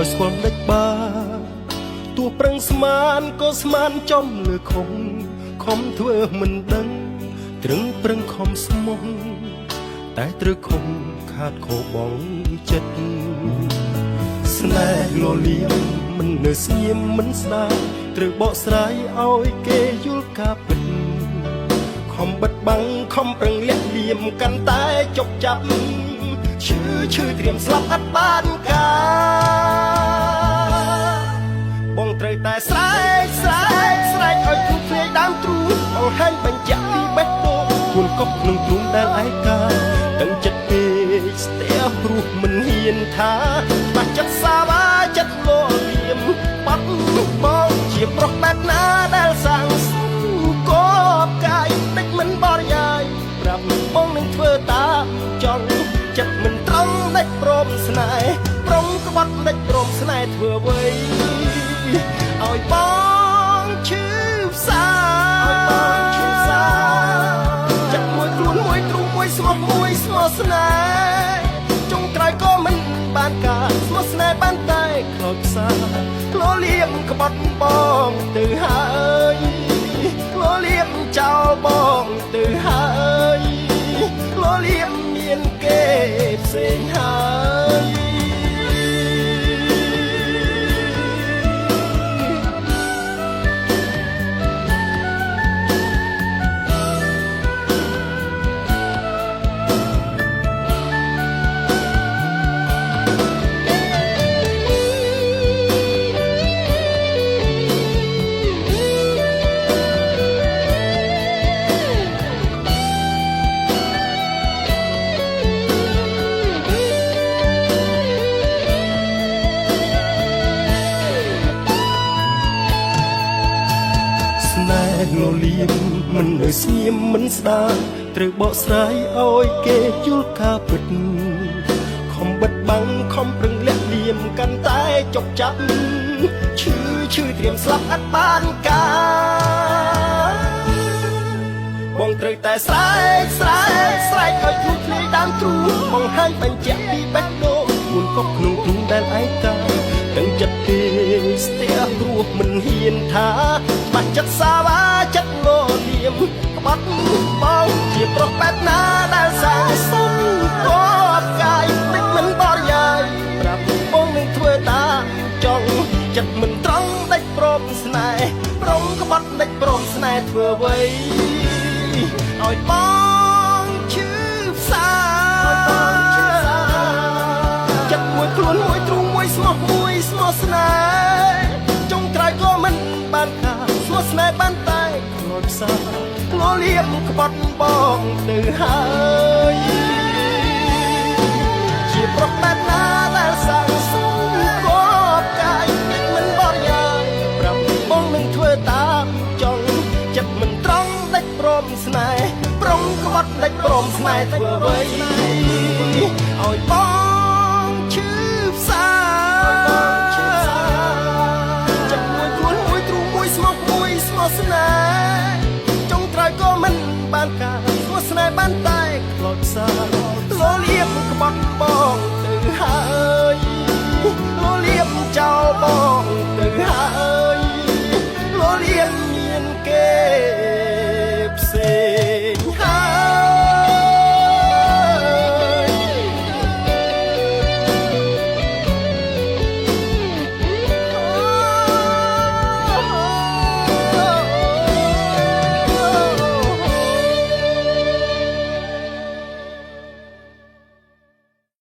ឲ្យស្គាល់មិនបាទោះប្រឹងស្មានក៏ស្មានចំលើខំខំធ្វើមិនដឹងត្រឹងប្រឹងខំស្មោះតែត្រូវខំខាតខោបងចិត្តស្នេហ៍លលៀមមិននៅស្ងៀមមិនស្ដាយត្រូវបកស្រាយឲ្យគេយល់ការពិតខំបិទបាំងខំប្រឹងលាក់លៀមកាន់តែចុកចាប់ឈឺត្រៀមស្លាប់អត់បានការបងត្រូវតែស្រែកឲ្យទូភ្លេដើមទ្រូងបង្ហាញបញ្ជាក់ពីបេះដូងជួនកប់ក្នុងទ្រូងដែលឯកាដឹងចិត្តពេកស្ទះព្រោះមិនហ៊ានថាបាច់ចិត្តសាវាចិត្តលលៀមបាត់បងជាប្រុសបែបណាដែលសាំងសុំកបកាយតិចមិនបរិយាយប្រាប់បងនឹងធ្វើតាមចង់ចិត្តមិនត្រង់ដាច់ព្រមស្នេហ៍ប្រុងក្បត់ដាច់ព្រមស្នេហ៍ធ្វើអ្វីឲ្យបងឈឺផ្សាចិត្តមួយខ្លួនមួយទ្រូងមួយស្មោះស្នេហ៍ចុងក្រោយក៏មិនបានការស្មោះស្នេហ៍បានតែខ្លោចផ្សាលលៀមក្បត់បងទៅហើយលលៀមចោលបងទៅហើយលលៀមមានគេផ្សេងហើយលលៀមមិននៅស្ងៀមមិនស្ដាយត្រូវបកស្រាយឲ្យគេយល់ការពិតខំបិទបាំងខំប្រឹងលាក់លៀមកាន់តែចុកចាប់ឈឺត្រៀមស្លាប់អត់បានការបងត្រូវតែស្រែកឲ្យទូភ្លេដើមទ្រូងបង្ហាញបញ្ជាក់ពីបេះដូងមួនកប់ក្នុងទ្រូងដែលឯកាដឹងចិត្តទេស្ទះព្រោះមិនហ៊ានថាបាច់ចិត្តសាវាចិត្តលលៀមក្បត់បងជាប្រុសបែបណាដែលសាងសុំកបកាយមិនបរិយាយប្រាប់បងនឹងធ្វើតាមចង់ចិត្តមិនត្រង់ដាច់ព្រមស្នេហ៍ប្រុងក្បត់ដាច់ព្រមស្នេហ៍ធ្វើអ្វីឲ្យបងឈឺផ្សាចិត្តមួយខ្លួនមួយទ្រូងមួយស្មោះស្នេហ៍ចុងក្រោយក៏មិនបានការស្មោះស្នេហ៍បានតែខ្លោចផ្សាលលៀមក្បត់បងទៅហើយជាប្រុសបែបណាដែលសាំងសុំកបកាយមិនបរិយាយប្រាប់បងនឹងធ្វើតាមចង់ចិត្តមិនត្រង់ដាច់ព្រមស្នេហ៍ប្រុងក្បត់ដាច់ព្រមស្នេហ៍ធ្វើអ្វីឲ្យបង